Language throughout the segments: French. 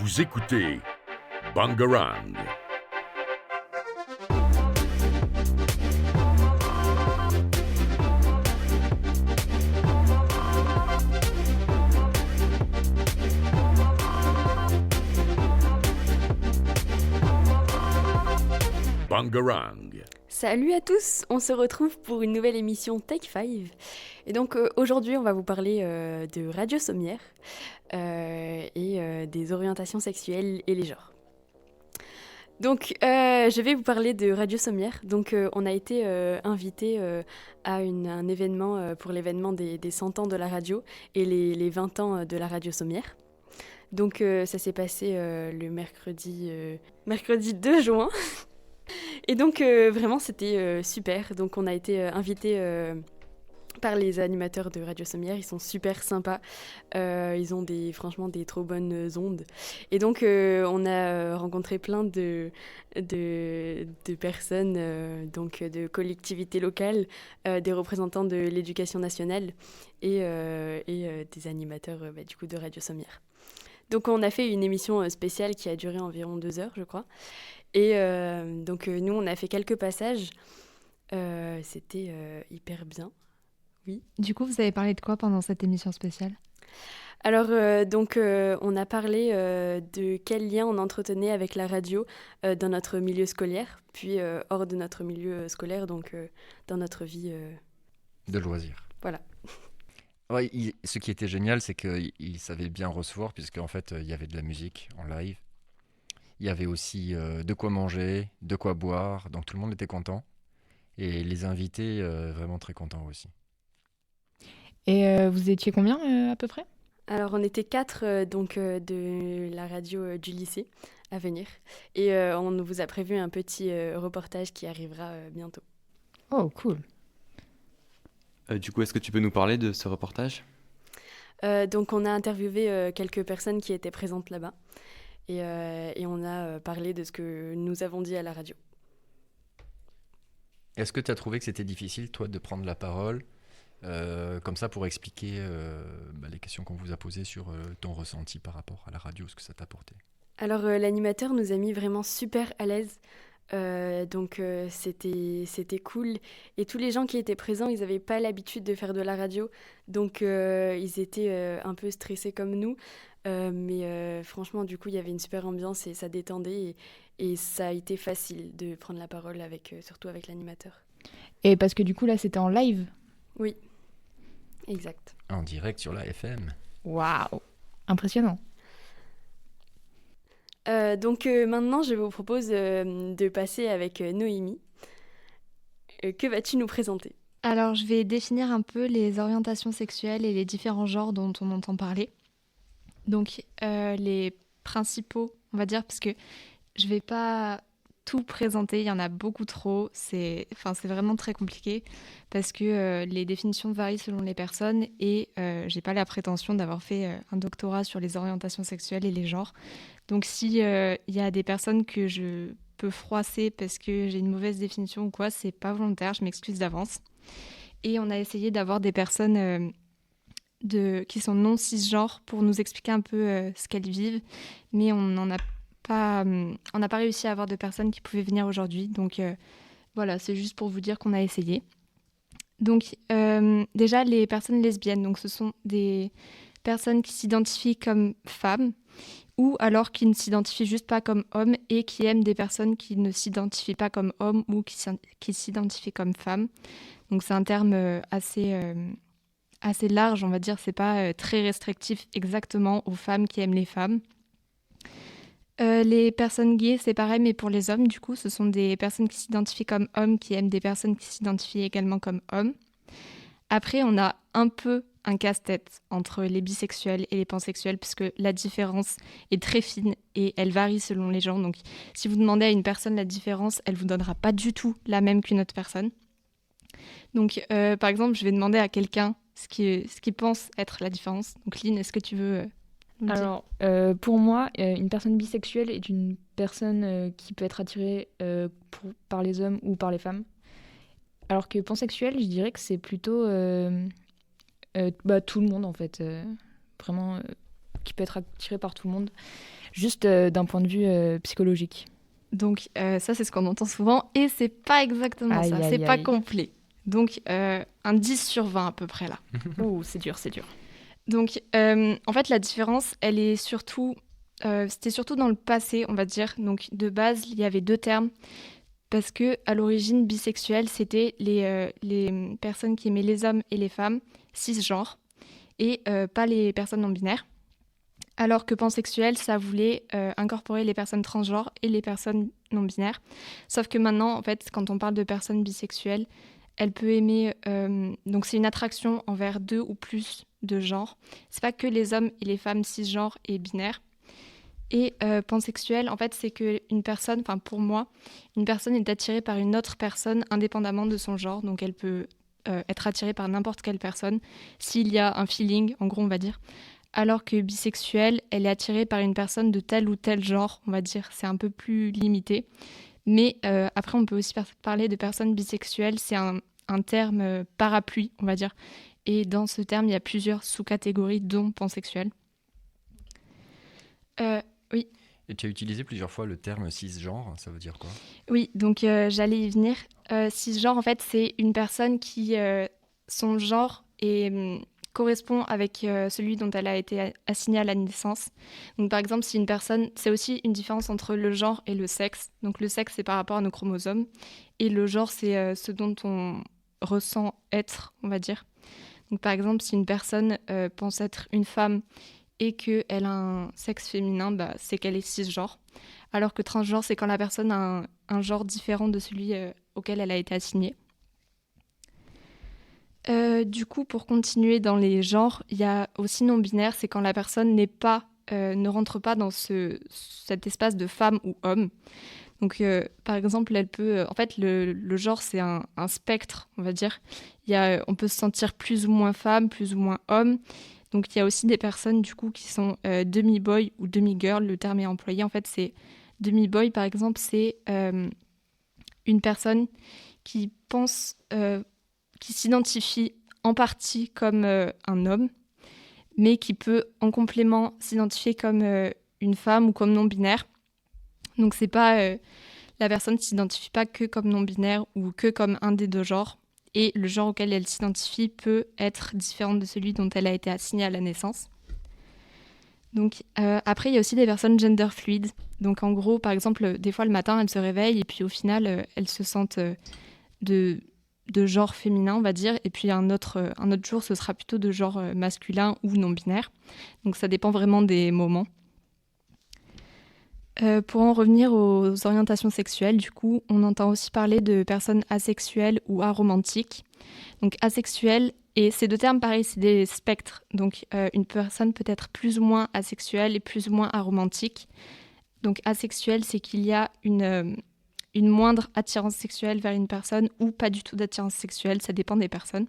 Vous écoutez Bangarang. Bangarang. Salut à tous, on se retrouve pour une nouvelle émission Take 5. Et donc aujourd'hui on va vous parler de Radio Sommière et des orientations sexuelles et les genres. Donc je vais vous parler de Radio Sommière. Donc on a été invité à un événement pour l'événement des 100 ans de la radio et les 20 ans de la Radio Sommière. Donc ça s'est passé le mercredi 2 juin. Et donc vraiment c'était super. Donc on a été invité par les animateurs de Radio Sommière. Ils sont super sympas. Ils ont franchement des trop bonnes ondes. Et donc on a rencontré plein de personnes, donc de collectivités locales, des représentants de l'éducation nationale et des animateurs du coup de Radio Sommière. Donc on a fait une émission spéciale qui a duré environ 2 heures, je crois. Et donc nous, on a fait quelques passages. C'était hyper bien. Oui. Du coup, vous avez parlé de quoi pendant cette émission spéciale ? Alors, on a parlé de quel lien on entretenait avec la radio dans notre milieu scolaire, puis hors de notre milieu scolaire, donc dans notre vie... de loisirs. Voilà. Ouais, ce qui était génial, c'est qu'il savait bien recevoir, puisqu'en fait, il y avait de la musique en live. Il y avait aussi de quoi manger, de quoi boire, donc tout le monde était content. Et les invités, vraiment très contents aussi. Et vous étiez combien à peu près ? Alors, on était 4 de la radio du lycée à venir. Et on vous a prévu un petit reportage qui arrivera bientôt. Oh, cool. Du coup, est-ce que tu peux nous parler de ce reportage ? Donc, on a interviewé quelques personnes qui étaient présentes là-bas. Et on a parlé de ce que nous avons dit à la radio. Est-ce que tu as trouvé que c'était difficile, toi, de prendre la parole comme ça pour expliquer les questions qu'on vous a posées sur ton ressenti par rapport à la radio, ce que ça t'a apporté ? Alors, l'animateur nous a mis vraiment super à l'aise. Donc c'était cool. Et tous les gens qui étaient présents, ils n'avaient pas l'habitude de faire de la radio. Donc ils étaient un peu stressés comme nous. Mais franchement, du coup, il y avait une super ambiance et ça détendait. Et ça a été facile de prendre la parole, surtout avec l'animateur. Et parce que du coup, là, c'était en live ? Oui, exact. En direct sur la FM. Waouh ! Impressionnant. Donc maintenant, je vous propose de passer avec Noémie. Que vas-tu nous présenter ? Alors, je vais définir un peu les orientations sexuelles et les différents genres dont on entend parler. Donc, les principaux, on va dire, parce que je ne vais pas tout présenter, il y en a beaucoup trop. C'est vraiment très compliqué parce que les définitions varient selon les personnes et je n'ai pas la prétention d'avoir fait un doctorat sur les orientations sexuelles et les genres. Donc, s'il y a des personnes que je peux froisser parce que j'ai une mauvaise définition ou quoi, c'est pas volontaire, je m'excuse d'avance. Et on a essayé d'avoir des personnes qui sont non cisgenres pour nous expliquer un peu ce qu'elles vivent, mais on n'a pas réussi à avoir de personnes qui pouvaient venir aujourd'hui. Donc voilà, c'est juste pour vous dire qu'on a essayé. Donc déjà, les personnes lesbiennes, donc ce sont des personnes qui s'identifient comme femmes, ou alors qui ne s'identifient juste pas comme hommes et qui aiment des personnes qui ne s'identifient pas comme hommes ou qui s'identifient comme femmes. Donc c'est un terme assez large, on va dire. C'est pas très restrictif exactement aux femmes qui aiment les femmes. Les personnes gays, c'est pareil, mais pour les hommes, du coup, ce sont des personnes qui s'identifient comme hommes qui aiment des personnes qui s'identifient également comme hommes. Après, on a un peu un casse-tête entre les bisexuels et les pansexuels, puisque la différence est très fine et elle varie selon les gens. Donc, si vous demandez à une personne la différence, elle ne vous donnera pas du tout la même qu'une autre personne. Donc, par exemple, je vais demander à quelqu'un ce qu'il pense être la différence. Donc, Lynn, est-ce que tu veux nous dire ? Alors, pour moi, une personne bisexuelle est une personne qui peut être attirée par les hommes ou par les femmes. Alors que pansexuel, je dirais que c'est plutôt tout le monde, en fait. Vraiment, qui peut être attiré par tout le monde, juste d'un point de vue psychologique. Donc ça, c'est ce qu'on entend souvent, et c'est pas exactement Aïe, ça, aïe, c'est pas aïe. complet. Donc un 10 sur 20 à peu près là. Oh, c'est dur, c'est dur. Donc en fait, la différence, elle est surtout, c'était surtout dans le passé, on va dire. Donc de base, il y avait deux termes, parce que à l'origine, bisexuel, c'était les personnes qui aimaient les hommes et les femmes cisgenres, et pas les personnes non binaires. Alors que pansexuel, ça voulait incorporer les personnes transgenres et les personnes non binaires. Sauf que maintenant, en fait, quand on parle de personnes bisexuelles, elle peut aimer. Donc, c'est une attraction envers deux ou plus de genres. C'est pas que les hommes et les femmes cisgenres et binaires. Et pansexuel, en fait, c'est que une personne, enfin pour moi, une personne est attirée par une autre personne indépendamment de son genre. Donc, elle peut être attirée par n'importe quelle personne s'il y a un feeling, en gros, on va dire. Alors que bisexuelle, elle est attirée par une personne de tel ou tel genre, on va dire. C'est un peu plus limité. Mais après, on peut aussi parler de personnes bisexuelles. C'est un terme parapluie, on va dire. Et dans ce terme, il y a plusieurs sous-catégories, dont pansexuel. Oui, Et tu as utilisé plusieurs fois le terme cisgenre, ça veut dire quoi? oui, donc j'allais y venir. Cisgenre, en fait, c'est une personne qui, son genre correspond avec celui dont elle a été assignée à la naissance. Donc, par exemple, si une personne, c'est aussi une différence entre le genre et le sexe. Donc, le sexe, c'est par rapport à nos chromosomes. Et le genre, c'est ce dont on ressent être, on va dire. Donc, par exemple, si une personne pense être une femme et qu'elle a un sexe féminin, bah, c'est qu'elle est cisgenre. Alors que transgenre, c'est quand la personne a un genre différent de celui auquel elle a été assignée. Du coup, pour continuer dans les genres, il y a aussi non-binaire, c'est quand la personne ne rentre pas dans cet espace de femme ou homme. Donc, par exemple, elle peut... en fait, le genre, c'est un spectre, on va dire. On peut se sentir plus ou moins femme, plus ou moins homme. Donc, il y a aussi des personnes, du coup, qui sont demi-boy ou demi-girl. Le terme est employé. En fait, c'est demi-boy, par exemple, c'est une personne qui pense, qui s'identifie en partie comme un homme, mais qui peut, en complément, s'identifier comme une femme ou comme non-binaire. Donc, c'est pas... la personne ne s'identifie pas que comme non-binaire ou que comme un des deux genres. Et le genre auquel elle s'identifie peut être différent de celui dont elle a été assignée à la naissance. Donc après, il y a aussi des personnes gender fluides. Donc en gros, par exemple, des fois le matin, elles se réveillent et puis au final, elles se sentent de genre féminin, on va dire. Et puis un autre jour, ce sera plutôt de genre masculin ou non-binaire. Donc ça dépend vraiment des moments. Pour en revenir aux orientations sexuelles, du coup, on entend aussi parler de personnes asexuelles ou aromantiques. Donc asexuelles, et ces deux termes, pareil, c'est des spectres. Donc une personne peut être plus ou moins asexuelle et plus ou moins aromantique. Donc asexuelle, c'est qu'il y a une moindre attirance sexuelle vers une personne ou pas du tout d'attirance sexuelle, ça dépend des personnes.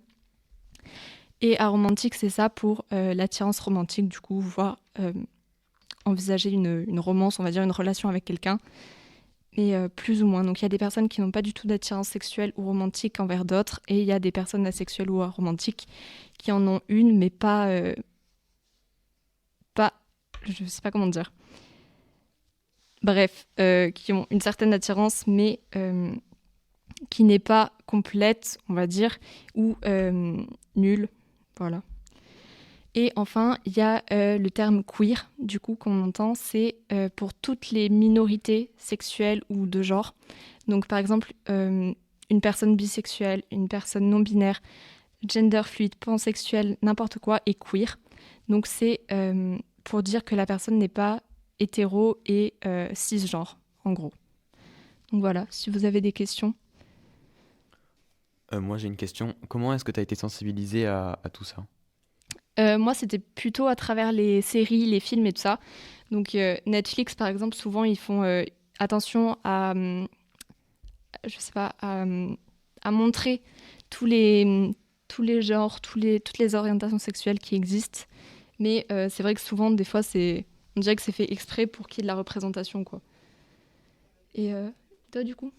Et aromantique, c'est ça pour l'attirance romantique, du coup, voire envisager une romance, on va dire une relation avec quelqu'un, mais plus ou moins. Donc il y a des personnes qui n'ont pas du tout d'attirance sexuelle ou romantique envers d'autres, et il y a des personnes asexuelles ou aromantiques qui en ont une, mais pas, je sais pas comment dire. Bref, qui ont une certaine attirance, mais qui n'est pas complète, on va dire, ou nulle, voilà. Et enfin, il y a le terme queer, du coup, qu'on entend, c'est pour toutes les minorités sexuelles ou de genre. Donc, par exemple, une personne bisexuelle, une personne non-binaire, gender fluide, pansexuelle, n'importe quoi, est queer. Donc, c'est pour dire que la personne n'est pas hétéro et cisgenre, en gros. Donc voilà, si vous avez des questions. Moi, j'ai une question. Comment est-ce que tu as été sensibilisée à tout ça? Moi, c'était plutôt à travers les séries, les films et tout ça. Donc Netflix, par exemple, souvent, ils font attention à, je sais pas, à montrer tous les genres, toutes les orientations sexuelles qui existent. Mais c'est vrai que souvent, des fois, on dirait que c'est fait exprès pour qu'il y ait de la représentation, quoi. Et toi, du coup?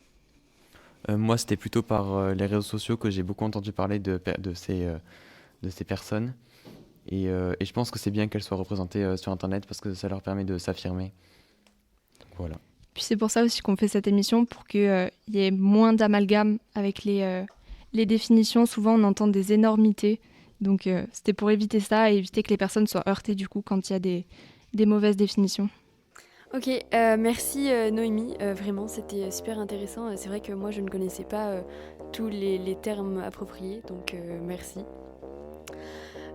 Moi, c'était plutôt par les réseaux sociaux que j'ai beaucoup entendu parler de ces personnes. Et je pense que c'est bien qu'elles soient représentées sur Internet parce que ça leur permet de s'affirmer. Voilà. Puis c'est pour ça aussi qu'on fait cette émission, pour qu'il y ait moins d'amalgame avec les définitions. Souvent, on entend des énormités. Donc, c'était pour éviter ça et éviter que les personnes soient heurtées du coup quand il y a des mauvaises définitions. Ok, merci Noémie, vraiment c'était super intéressant. C'est vrai que moi je ne connaissais pas tous les termes appropriés, donc merci.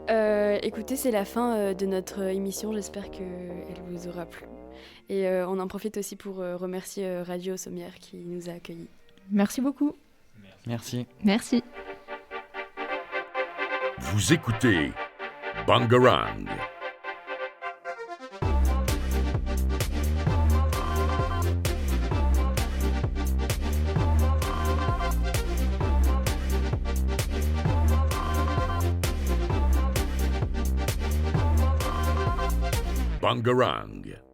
Écoutez, c'est la fin de notre émission, j'espère qu'elle vous aura plu. Et on en profite aussi pour remercier Radio Sommière qui nous a accueillis. Merci beaucoup. Merci. Merci. Vous écoutez Bangarang. Bangarang.